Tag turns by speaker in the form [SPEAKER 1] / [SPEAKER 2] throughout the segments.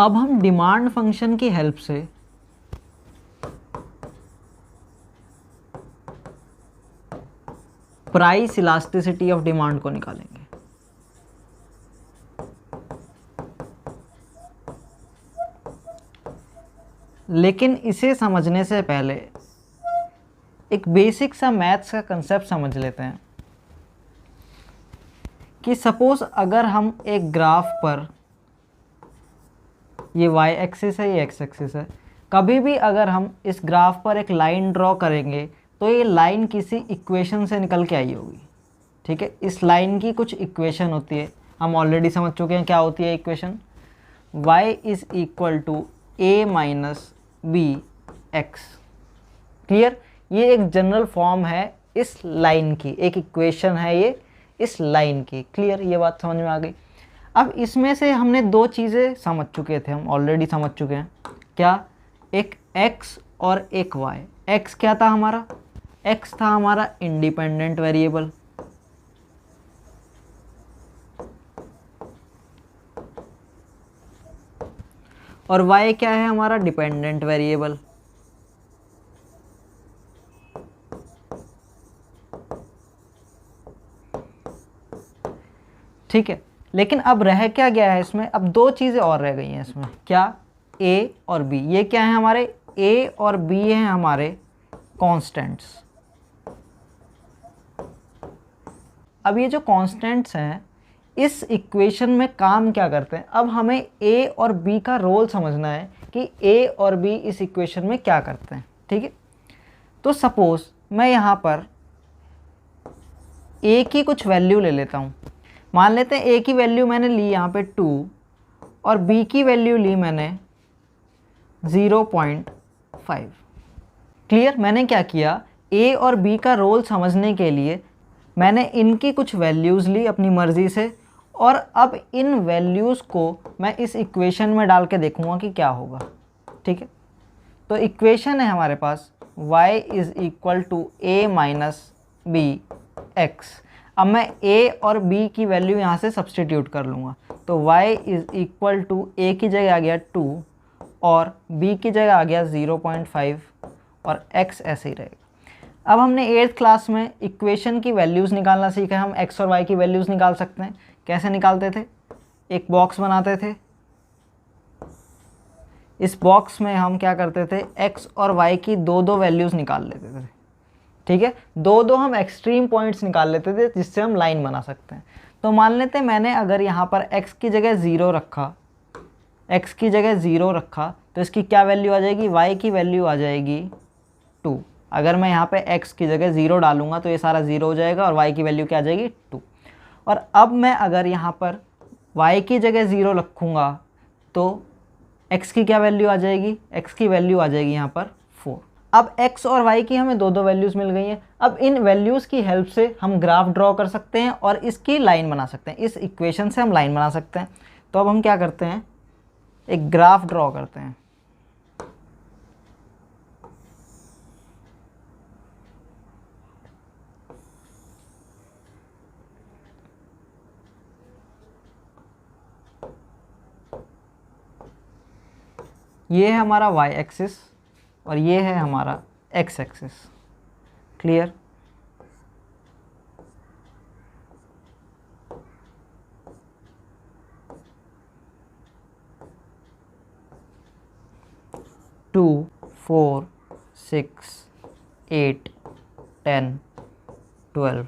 [SPEAKER 1] अब हम demand function की हेल्प से प्राइस इलास्टिसिटी ऑफ डिमांड को निकालेंगे। लेकिन इसे समझने से पहले एक बेसिक सा मैथ्स का कंसेप्ट समझ लेते हैं कि सपोज अगर हम एक ग्राफ पर, ये y एक्सिस है, ये x एक्सिस है, कभी भी अगर हम इस ग्राफ पर एक लाइन ड्रॉ करेंगे तो ये लाइन किसी इक्वेशन से निकल के आई होगी। ठीक है, इस लाइन की कुछ इक्वेशन होती है, हम ऑलरेडी समझ चुके हैं क्या होती है equation. y is equal to a minus B X. Clear, ये एक जनरल फॉर्म है इस लाइन की, एक इक्वेशन है ये इस लाइन की। क्लियर, ये बात समझ में आ गई। अब इसमें से हमने दो चीज़ें समझ चुके थे, हम ऑलरेडी समझ चुके हैं। क्या? एक x और एक y। x क्या था हमारा? x था हमारा इंडिपेंडेंट वेरिएबल, और y क्या है हमारा? Dependent variable. ठीक है, लेकिन अब रह क्या गया है इसमें? अब दो चीज़ें और रह गई हैं इसमें। क्या? a और b। ये क्या है हमारे? a और b हैं हमारे कॉन्स्टेंट्स। अब ये जो कॉन्स्टेंट्स हैं इस इक्वेशन में काम क्या करते हैं? अब हमें a और b का रोल समझना है कि a और b इस इक्वेशन में क्या करते हैं। ठीक है, तो सपोज मैं यहाँ पर a की कुछ वैल्यू ले लेता हूँ। मान लेते हैं a की वैल्यू मैंने ली यहाँ पे 2 और b की वैल्यू ली मैंने 0.5। क्लियर, मैंने क्या किया? a और b का रोल समझने के लिए मैंने इनकी कुछ वैल्यूज़ ली अपनी मर्ज़ी से, और अब इन वैल्यूज़ को मैं इस इक्वेशन में डाल के देखूँगा कि क्या होगा। ठीक है, तो इक्वेशन है हमारे पास y is equal to a minus B X. अब मैं a और b की वैल्यू यहाँ से सब्सटीट्यूट कर लूँगा, तो y is equal to a की जगह आ गया 2 और b की जगह आ गया 0.5 और x ऐसे ही रहेगा। अब हमने 8th क्लास में इक्वेशन की वैल्यूज़ निकालना सीखा है। हम x और y की वैल्यूज़ निकाल सकते हैं। कैसे निकालते थे? एक बॉक्स बनाते थे, इस बॉक्स में हम क्या करते थे? x और y की दो दो वैल्यूज़ निकाल लेते थे। ठीक है, दो दो हम एक्सट्रीम पॉइंट्स निकाल लेते थे जिससे हम लाइन बना सकते हैं। तो मान लेते हैं मैंने अगर यहाँ पर x की जगह 0 रखा, x की जगह 0 रखा, तो इसकी क्या वैल्यू आ जाएगी? y की वैल्यू आ जाएगी 2। अगर मैं यहाँ पे x की जगह 0 डालूंगा तो ये सारा 0 हो जाएगा और y की वैल्यू क्या आ जाएगी? 2। और अब मैं अगर यहाँ पर y की जगह 0 रखूँगा तो x की क्या वैल्यू आ जाएगी? x की वैल्यू आ जाएगी यहाँ पर 4। अब x और y की हमें दो दो वैल्यूज़ मिल गई हैं। अब इन वैल्यूज़ की हेल्प से हम ग्राफ ड्रॉ कर सकते हैं और इसकी लाइन बना सकते हैं। इस इक्वेशन से हम लाइन बना सकते हैं। तो अब हम क्या करते हैं? एक ग्राफ ड्रॉ करते हैं। ये है हमारा y एक्सिस और ये है हमारा x axis. Clear? To 4 6 8 10 12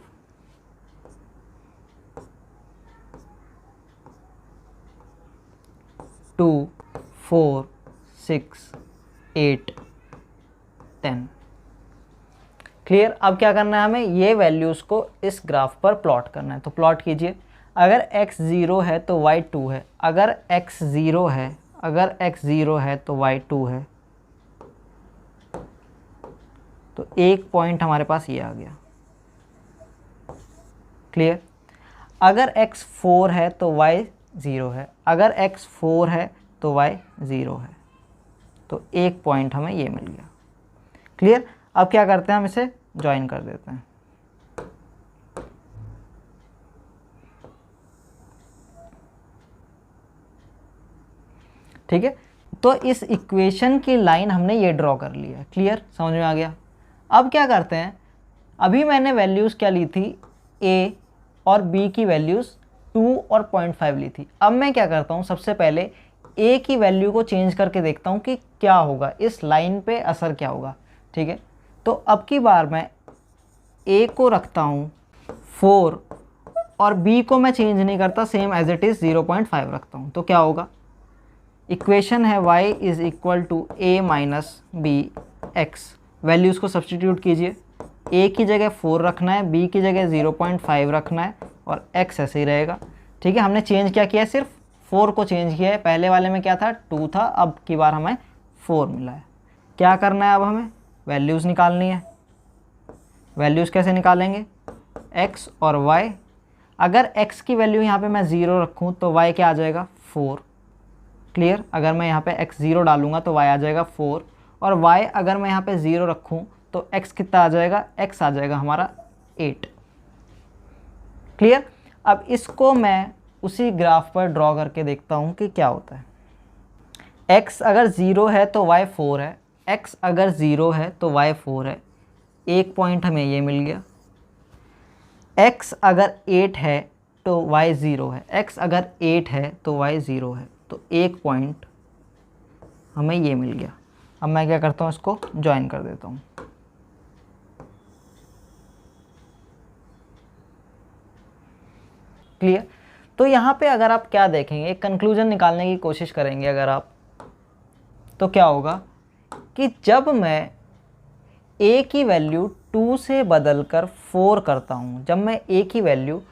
[SPEAKER 1] 2 4 6 8 10। Clear? अब क्या करना है हमें? ये वैल्यूज़ को इस ग्राफ पर प्लॉट करना है। तो प्लॉट कीजिए। अगर x 0 है तो y 2 है, अगर x 0 है, अगर x 0 है तो y 2 है। तो एक पॉइंट हमारे पास ये आ गया। क्लियर? अगर x 4 है तो y 0 है, अगर x 4 है तो y 0 है। तो एक पॉइंट हमें ये मिल गया। क्लियर? अब क्या करते हैं? हम इसे ज्वाइन कर देते हैं। ठीक है। तो इस इक्वेशन की लाइन हमने ये ड्रॉ कर लिया। क्लियर, समझ में आ गया। अब क्या करते हैं, अभी मैंने वैल्यूज़ क्या ली थी, ए और बी की वैल्यूज़ 2 और 0.5 ली थी। अब मैं क्या करता हूँ, सबसे पहले ए की वैल्यू को चेंज करके देखता हूँ कि क्या होगा, इस लाइन पे असर क्या होगा। ठीक है, तो अब की बार मैं ए को रखता हूँ 4 और बी को मैं चेंज नहीं करता, सेम एज इट इज़ 0.5 रखता हूँ। तो क्या होगा, इक्वेशन है y is equal to a minus B X. Values को सब्सटीट्यूट कीजिए, a की जगह 4 रखना है, b की जगह 0.5 रखना है और x ऐसे ही रहेगा। ठीक है, हमने चेंज क्या किया है, सिर्फ 4 को चेंज किया है। पहले वाले में क्या था, 2 था, अब की बार हमें 4 मिला है। क्या करना है, अब हमें वैल्यूज़ निकालनी है। वैल्यूज़ कैसे निकालेंगे, x और y। अगर x की वैल्यू यहाँ पे मैं 0 रखूँ तो y क्या आ जाएगा, 4। क्लियर, अगर मैं यहाँ पे x 0 डालूंगा तो y आ जाएगा 4, और y अगर मैं यहाँ पे 0 रखूँ तो x कितना आ जाएगा, x आ जाएगा हमारा 8। क्लियर, अब इसको मैं उसी ग्राफ पर ड्रॉ करके देखता हूँ कि क्या होता है। x अगर 0 है तो y 4 है, x अगर 0 है तो y 4 है, एक पॉइंट हमें ये मिल गया। x अगर 8 है तो y 0 है, x अगर 8 है तो y 0 है, तो एक पॉइंट हमें ये मिल गया। अब मैं क्या करता हूँ, इसको ज्वाइन कर देता हूँ। क्लियर, तो यहाँ पे अगर आप क्या देखेंगे, एक कंक्लूजन निकालने की कोशिश करेंगे अगर आप, तो क्या होगा कि जब मैं a की वैल्यू 2 से बदलकर 4 करता हूँ, जब मैं a की वैल्यू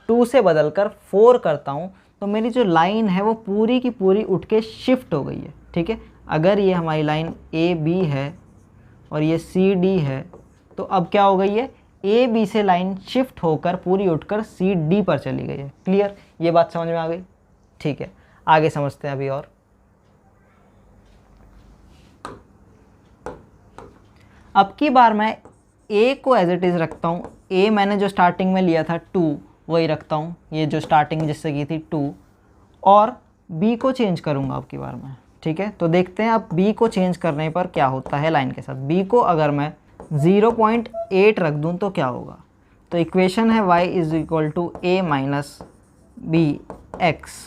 [SPEAKER 1] 2 से बदलकर 4 करता हूँ तो मेरी जो लाइन है वो पूरी की पूरी उठ के शिफ्ट हो गई है। ठीक है, अगर ये हमारी लाइन ए बी है और ये सी डी है, तो अब क्या हो गई है, ए बी से लाइन शिफ्ट होकर पूरी उठकर सी डी पर चली गई है। क्लियर, ये बात समझ में आ गई। ठीक है, आगे समझते हैं अभी। और अब की बार मैं a को एज इट इज़ रखता हूँ। a मैंने जो स्टार्टिंग में लिया था 2 वही रखता हूँ, ये जो स्टार्टिंग जिससे की थी 2, और b को चेंज करूँगा अब की बार मैं। ठीक है, तो देखते हैं अब b को चेंज करने पर क्या होता है लाइन के साथ। b को अगर मैं 0.8 रख दूँ तो क्या होगा, तो इक्वेशन है y is equal to a minus B X.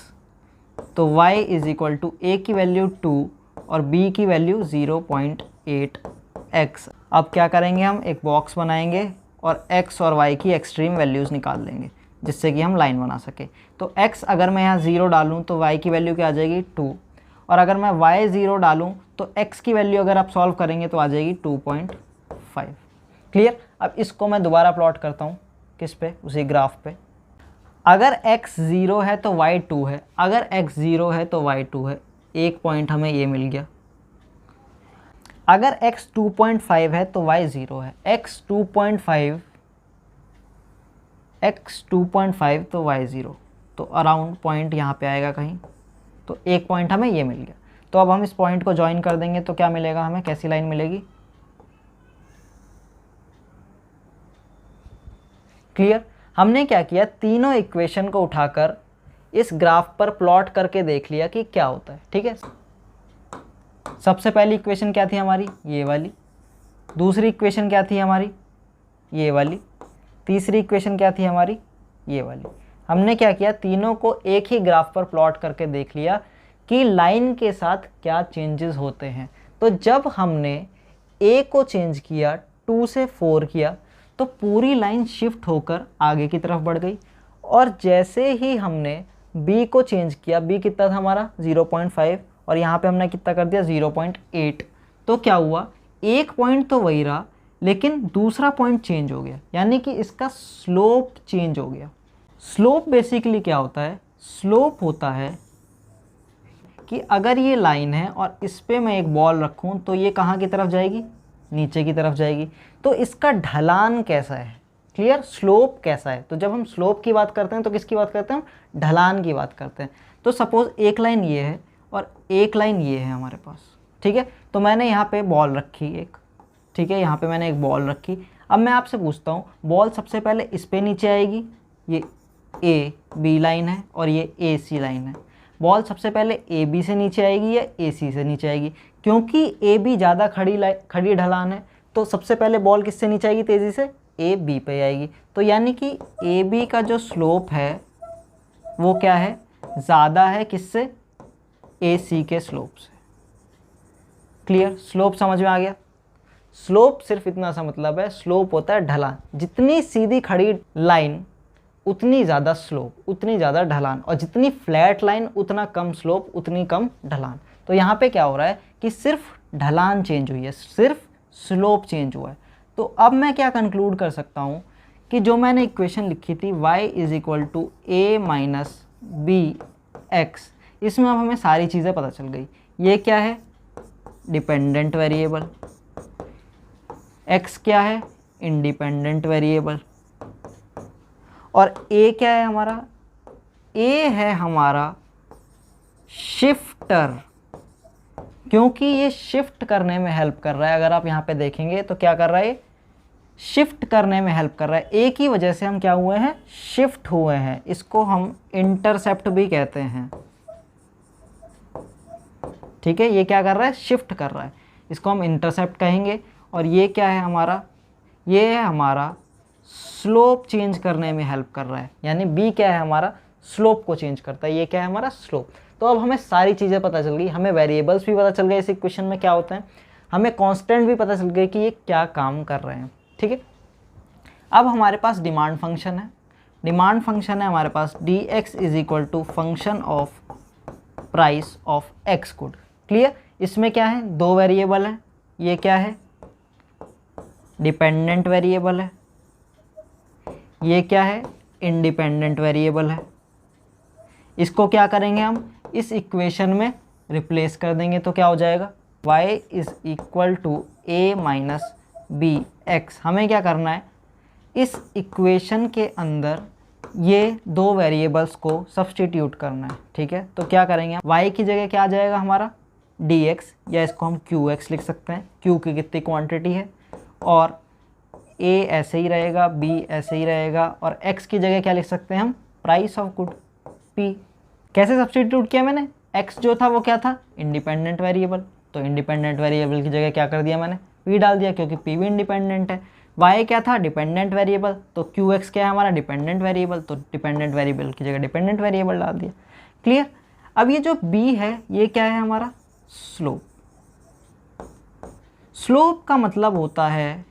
[SPEAKER 1] तो y is equal to a की वैल्यू 2 और b की वैल्यू 0.8 x। अब क्या करेंगे, हम एक बॉक्स बनाएंगे और x और y की एक्सट्रीम वैल्यूज़ निकाल लेंगे जिससे कि हम लाइन बना सके। तो x अगर मैं यहाँ 0 डालूँ तो y की वैल्यू क्या आ जाएगी, 2, और अगर मैं y 0 डालूँ तो x की वैल्यू अगर आप सॉल्व करेंगे तो आ जाएगी 2.5। क्लियर, अब इसको मैं दोबारा प्लॉट करता हूँ, किस पे, उसी ग्राफ पे। अगर x 0 है तो y 2 है, अगर x 0 है तो y 2 है, एक पॉइंट हमें ये मिल गया। अगर x 2.5 है तो y 0 है, x 2.5 तो y 0, तो अराउंड पॉइंट यहाँ पे आएगा कहीं, तो एक पॉइंट हमें ये मिल गया। तो अब हम इस पॉइंट को ज्वाइन कर देंगे तो क्या मिलेगा हमें, कैसी लाइन मिलेगी। क्लियर, हमने क्या किया, तीनों इक्वेशन को उठाकर इस ग्राफ पर प्लॉट करके देख लिया कि क्या होता है। ठीक है, सबसे पहली इक्वेशन क्या थी हमारी, ये वाली। दूसरी इक्वेशन क्या थी हमारी, ये वाली। तीसरी इक्वेशन क्या थी हमारी, ये वाली। हमने क्या किया, तीनों को एक ही ग्राफ पर प्लॉट करके देख लिया कि लाइन के साथ क्या चेंजेस होते हैं। तो जब हमने a को चेंज किया, 2 से 4 किया, तो पूरी लाइन शिफ्ट होकर आगे की तरफ बढ़ गई, और जैसे ही हमने b को चेंज किया, b कितना था हमारा 0.5, और यहाँ पे हमने कितना कर दिया 0.8, तो क्या हुआ, एक पॉइंट तो वही रहा लेकिन दूसरा पॉइंट चेंज हो गया, यानी कि इसका स्लोप चेंज हो गया। स्लोप बेसिकली क्या होता है, स्लोप होता है कि अगर ये लाइन है और इस पे मैं एक बॉल रखूं तो ये कहाँ की तरफ जाएगी, नीचे की तरफ जाएगी, तो इसका ढलान कैसा है। क्लियर, स्लोप कैसा है। तो जब हम स्लोप की बात करते हैं तो किसकी बात करते हैं, हम ढलान की बात करते हैं। तो सपोज एक लाइन ये है और एक लाइन ये है हमारे पास। ठीक है, तो मैंने यहाँ पे बॉल रखी एक, ठीक है, यहाँ पे मैंने एक बॉल रखी। अब मैं आपसे पूछता हूँ, बॉल सबसे पहले इस पे नीचे आएगी, ये ए बी लाइन है और ये ए सी लाइन है। बॉल सबसे पहले ए बी से नीचे आएगी या ए सी से नीचे आएगी? क्योंकि ए बी ज़्यादा खड़ी ढलान है तो सबसे पहले बॉल किससे नीचे आएगी तेज़ी से? ए बी पे आएगी। तो यानी कि ए बी का जो स्लोप है वो क्या है? ज़्यादा है किससे? ए सी के स्लोप से। क्लियर? स्लोप समझ में आ गया? स्लोप सिर्फ इतना सा मतलब है, स्लोप होता है ढलान। जितनी सीधी खड़ी लाइन उतनी ज़्यादा स्लोप, उतनी ज़्यादा ढलान, और जितनी फ्लैट लाइन उतना कम स्लोप, उतनी कम ढलान। तो यहाँ पे क्या हो रहा है कि सिर्फ ढलान चेंज हुई है, सिर्फ स्लोप चेंज हुआ है। तो अब मैं क्या कंक्लूड कर सकता हूँ कि जो मैंने इक्वेशन लिखी थी y = a minus B X, इसमें अब हमें सारी चीज़ें पता चल गई। ये क्या है? Dependent variable. x क्या है? Independent variable. और a क्या है हमारा? a है हमारा शिफ्टर, क्योंकि ये शिफ्ट करने में हेल्प कर रहा है। अगर आप यहाँ पे देखेंगे तो क्या कर रहा है? शिफ्ट करने में हेल्प कर रहा है। ए की वजह से हम क्या हुए हैं? शिफ्ट हुए हैं। इसको हम इंटरसेप्ट भी कहते हैं। ठीक है, ये क्या कर रहा है? शिफ्ट कर रहा है, इसको हम इंटरसेप्ट कहेंगे। और ये क्या है हमारा? ये है हमारा स्लोप चेंज करने में हेल्प कर रहा है। यानी बी क्या है हमारा? स्लोप को चेंज करता है। ये क्या है हमारा? स्लोप। तो अब हमें सारी चीज़ें पता चल गई, हमें वेरिएबल्स भी पता चल गए इस इक्वेशन में क्या होते हैं, हमें कांस्टेंट भी पता चल गए कि ये क्या काम कर रहे हैं। ठीक है, अब हमारे पास डिमांड फंक्शन है। डिमांड फंक्शन है हमारे पास dx = function of price of x good. Clear? इसमें क्या है? दो वेरिएबल हैं। ये क्या है? डिपेंडेंट वेरिएबल है। ये क्या है? इंडिपेंडेंट वेरिएबल है। इसको क्या करेंगे हम? इस इक्वेशन में रिप्लेस कर देंगे तो क्या हो जाएगा? y = a minus B X. हमें क्या करना है? इस इक्वेशन के अंदर ये दो वेरिएबल्स को सब्सटीट्यूट करना है। ठीक है, तो क्या करेंगे हम? y की जगह क्या आ जाएगा हमारा? dx, या इसको हम qx लिख सकते हैं। q की कितनी क्वांटिटी है, और a ऐसे ही रहेगा, b ऐसे ही रहेगा, और x की जगह क्या लिख सकते हैं हम? Price of good p। कैसे सब्सटीट्यूट किया मैंने? x जो था वो क्या था? Independent variable. तो इंडिपेंडेंट वेरिएबल की जगह क्या कर दिया मैंने? p डाल दिया, क्योंकि p भी इंडिपेंडेंट है। y क्या था? Dependent variable. तो qx क्या है हमारा? Dependent variable. तो डिपेंडेंट वेरिएबल की जगह डिपेंडेंट वेरिएबल डाल दिया। क्लियर? अब ये जो b है ये क्या है हमारा? स्लोप। स्लोप का मतलब होता है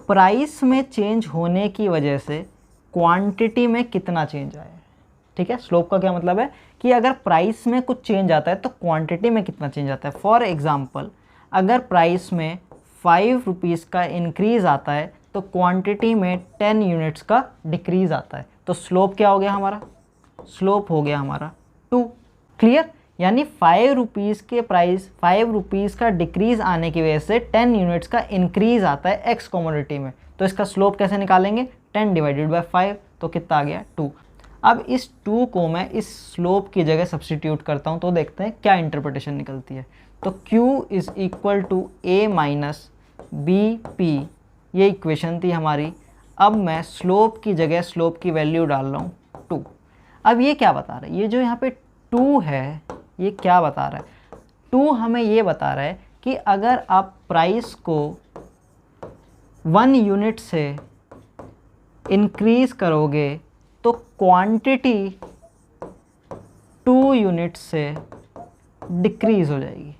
[SPEAKER 1] प्राइस में चेंज होने की वजह से क्वांटिटी में कितना चेंज आया है। ठीक है, स्लोप का क्या मतलब है कि अगर प्राइस में कुछ चेंज आता है तो क्वांटिटी में कितना चेंज आता है। फॉर एग्जांपल, अगर प्राइस में 5 रुपीज़ का इंक्रीज़ आता है तो क्वांटिटी में 10 यूनिट्स का डिक्रीज़ आता है। तो स्लोप क्या हो गया हमारा? स्लोप हो गया हमारा 2। क्लियर? यानी 5 रुपीज़ के प्राइस, 5 रुपीज़ का डिक्रीज़ आने की वजह से 10 यूनिट्स का इंक्रीज़ आता है एक्स कमोडिटी में। तो इसका स्लोप कैसे निकालेंगे? 10 / 5, तो कितना आ गया? 2। अब इस 2 को मैं इस स्लोप की जगह सब्सटीट्यूट करता हूँ तो देखते हैं क्या इंटरप्रिटेशन निकलती है। तो q = a minus B P, ये इक्वेशन थी हमारी। अब मैं स्लोप की जगह स्लोप की वैल्यू डाल रहा हूँ 2। अब ये क्या बता रहा है? ये जो यहाँ पे 2 है ये क्या बता रहा है? 2 हमें ये बता रहा है कि अगर आप प्राइस को 1 यूनिट से इंक्रीज़ करोगे तो क्वांटिटी 2 यूनिट से डिक्रीज़ हो जाएगी।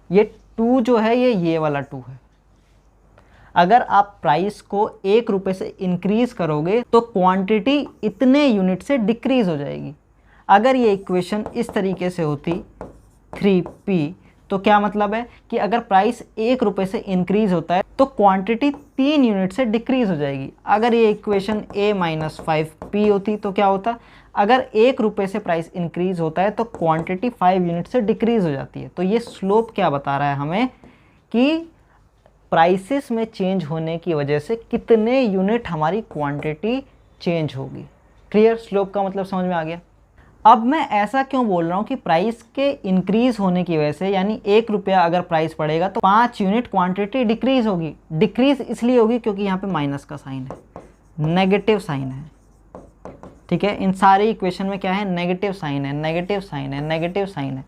[SPEAKER 1] ये 2 जो है ये वाला 2 है। अगर आप प्राइस को 1 रुपये से इंक्रीज़ करोगे तो क्वांटिटी इतने यूनिट से डिक्रीज़ हो जाएगी। अगर ये इक्वेशन इस तरीके से होती 3p, तो क्या मतलब है कि अगर प्राइस 1 रुपये से इंक्रीज़ होता है तो क्वांटिटी 3 यूनिट से डिक्रीज़ हो जाएगी। अगर ये इक्वेशन a - 5p होती तो क्या होता? अगर 1 रुपये से प्राइस इंक्रीज़ होता है तो क्वांटिटी 5 यूनिट से डिक्रीज़ हो जाती है। तो ये स्लोप क्या बता रहा है हमें कि प्राइसेस में चेंज होने की वजह से कितने यूनिट हमारी क्वांटिटी चेंज होगी। क्लियर? स्लोप का मतलब समझ में आ गया। अब मैं ऐसा क्यों बोल रहा हूँ कि प्राइस के इंक्रीज़ होने की वजह से, यानी 1 रुपया अगर प्राइस पड़ेगा तो 5 यूनिट क्वांटिटी डिक्रीज़ होगी। डिक्रीज़ इसलिए होगी क्योंकि यहाँ पे माइनस का साइन है, नेगेटिव साइन है। ठीक है, इन सारी इक्वेशन में क्या है, नेगेटिव साइन है, नेगेटिव साइन है, नेगेटिव साइन है।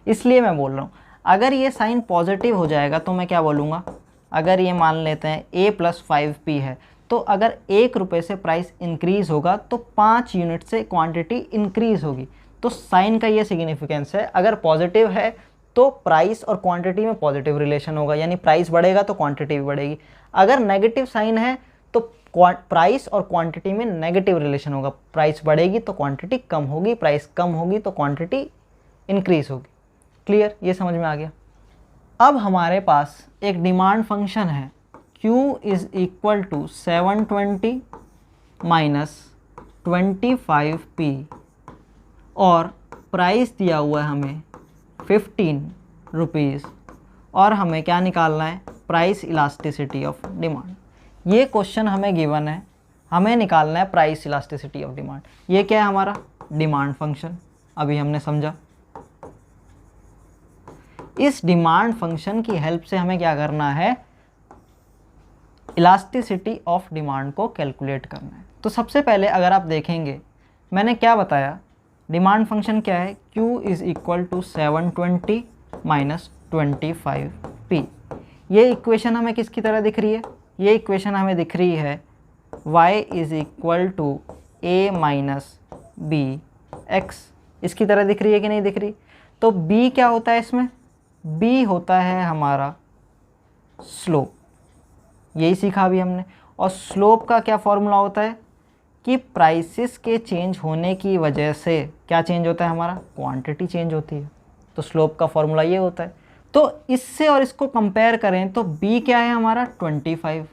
[SPEAKER 1] इसलिए मैं बोल रहा हूँ अगर ये साइन पॉजिटिव हो जाएगा तो मैं क्या बोलूँगा, अगर ये मान लेते हैं a+5p है, तो अगर 1 रुपये से प्राइस इंक्रीज़ होगा तो 5 यूनिट से क्वांटिटी इंक्रीज़ होगी। तो साइन का ये सिग्निफिकेंस है, अगर पॉजिटिव है तो प्राइस और क्वांटिटी में पॉजिटिव रिलेशन होगा, यानी प्राइस बढ़ेगा तो क्वांटिटी भी बढ़ेगी। अगर नेगेटिव साइन है तो प्राइस और क्वांटिटी में नेगेटिव रिलेशन होगा, प्राइस बढ़ेगी तो क्वांटिटी कम होगी, प्राइस कम होगी तो क्वांटिटी इंक्रीज होगी। क्लियर, ये समझ में आ गया। अब हमारे पास एक डिमांड फंक्शन है Q is equal to 720 minus 25p और प्राइस दिया हुआ है हमें 15 रुपीज़ और हमें क्या निकालना है, प्राइस इलास्टिसिटी ऑफ डिमांड। ये क्वेश्चन हमें गिवन है, हमें निकालना है प्राइस इलास्टिसिटी ऑफ डिमांड। ये क्या है, हमारा डिमांड फंक्शन, अभी हमने समझा। इस डिमांड फंक्शन की हेल्प से हमें क्या करना है, इलास्टिसिटी ऑफ डिमांड को कैलकुलेट करना है। तो सबसे पहले अगर आप देखेंगे मैंने क्या बताया, डिमांड फंक्शन क्या है, Q is equal to 720 minus 25p। ये इक्वेशन हमें किसकी तरह दिख रही है, ये इक्वेशन हमें दिख रही है y is equal to a minus B X, इसकी तरह दिख रही है कि नहीं दिख रही। तो b क्या होता है इसमें, b होता है हमारा स्लोप, यही सीखा अभी हमने। और स्लोप का क्या फॉर्मूला होता है कि प्राइसेस के चेंज होने की वजह से क्या चेंज होता है, हमारा क्वांटिटी चेंज होती है। तो स्लोप का फॉर्मूला ये होता है। तो इससे और इसको कंपेयर करें तो b क्या है हमारा 25।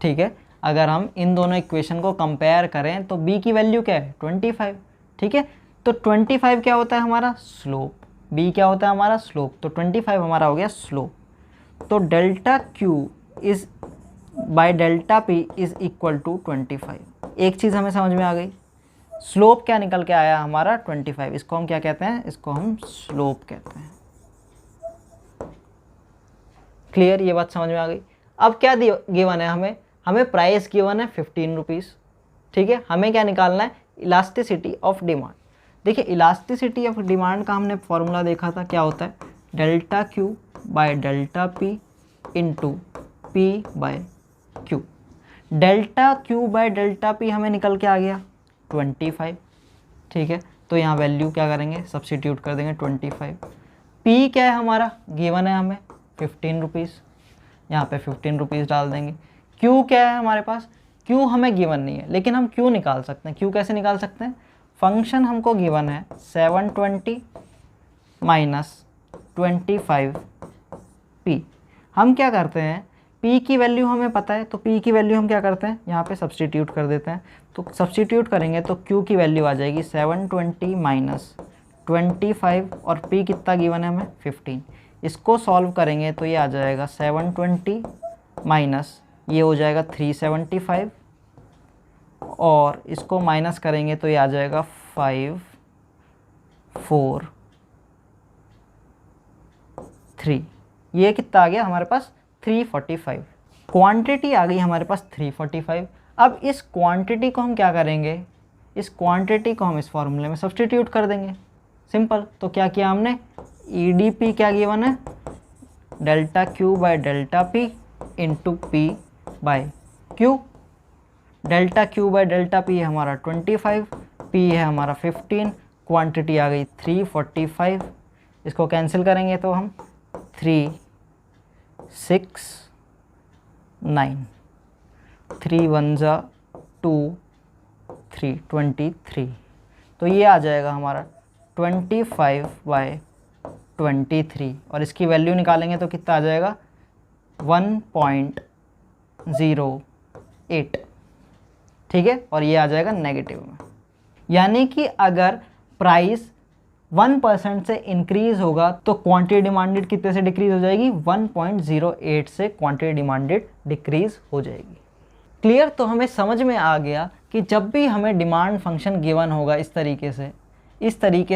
[SPEAKER 1] ठीक है, अगर हम इन दोनों इक्वेशन को कंपेयर करें तो b की वैल्यू क्या है 25। ठीक है, तो 25 क्या होता है हमारा स्लोप, b क्या होता है हमारा स्लोप, तो 25 हमारा हो गया स्लोप। तो delta Q is by delta P is equal to 25। एक चीज़ हमें समझ में आ गई, स्लोप क्या निकल के आया हमारा 25, इसको हम क्या कहते हैं, इसको हम स्लोप कहते हैं। क्लियर, ये बात समझ में आ गई। अब क्या गिवन है हमें प्राइस गिवन है 15 रुपीज़। ठीक है, हमें क्या निकालना है, इलास्टिसिटी ऑफ डिमांड। देखिए इलास्टिसिटी ऑफ डिमांड का हमने फॉर्मूला देखा था, क्या होता है, delta Q by delta P into P by Q। Delta Q by delta P हमें निकल के आ गया 25। ठीक है, तो यहाँ वैल्यू क्या करेंगे, सब्स्टिट्यूट कर देंगे 25। P क्या है हमारा, गिवन है हमें 15 रुपीज़, यहाँ पे 15 रुपीज़ डाल देंगे। Q क्या है हमारे पास, Q हमें गिवन नहीं है, लेकिन हम Q निकाल सकते हैं। Q कैसे निकाल सकते हैं, फंक्शन हमको गिवन है 720 माइनस 25p। हम क्या करते हैं, P की वैल्यू हमें पता है, तो P की वैल्यू हम क्या करते हैं, यहाँ पे सब्स्टिट्यूट कर देते हैं। तो सब्स्टिट्यूट करेंगे तो Q की वैल्यू आ जाएगी 720 माइनस 25 और P कितना गिवन है हमें 15। इसको सॉल्व करेंगे तो ये आ जाएगा 720 माइनस ये हो जाएगा 375 और इसको माइनस करेंगे तो ये आ जाएगा 5 4 3। ये कितना आ गया हमारे पास 345। क्वांटिटी आ गई हमारे पास 345। अब इस क्वांटिटी को हम क्या करेंगे, इस क्वांटिटी को हम इस फॉर्मूले में सब्स्टिट्यूट कर देंगे, सिंपल। तो क्या किया हमने, EDP क्या गिवन है, delta Q by delta P into P by Q। Delta Q by delta P है हमारा 25, P है हमारा 15, क्वांटिटी आ गई 345। इसको कैंसिल करेंगे तो हम 3 6 9 3 1 2 3 23। तो ये आ जाएगा हमारा 25 बाय 23 और इसकी वैल्यू निकालेंगे तो कितना आ जाएगा 1.08। ठीक है, और ये आ जाएगा नेगेटिव में। यानी कि अगर प्राइस 1% से इंक्रीज होगा तो क्वांटिटी डिमांडेड कितने से डिक्रीज हो जाएगी, 1.08 से क्वांटिटी डिमांडेड डिक्रीज हो जाएगी। क्लियर, तो हमें समझ में आ गया कि जब भी हमें डिमांड फंक्शन गिवन होगा इस तरीके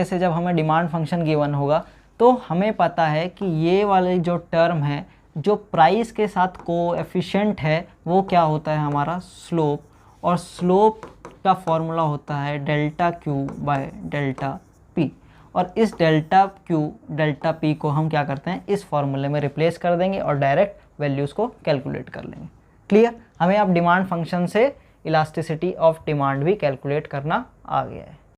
[SPEAKER 1] से जब हमें डिमांड फंक्शन गिवन होगा तो हमें पता है कि ये वाले जो टर्म है जो प्राइस के साथ कोएफिशिएंट है वो क्या होता है हमारा स्लोप, और स्लोप का फॉर्मूला होता है delta Q by delta P. और इस डेल्टा क्यू डेल्टा पी को हम क्या करते हैं, इस फॉर्मूले में रिप्लेस कर देंगे और डायरेक्ट वैल्यूज़ को कैलकुलेट कर लेंगे। क्लियर? हमें अब डिमांड फंक्शन से इलास्टिसिटी ऑफ डिमांड भी कैलकुलेट करना आ गया है।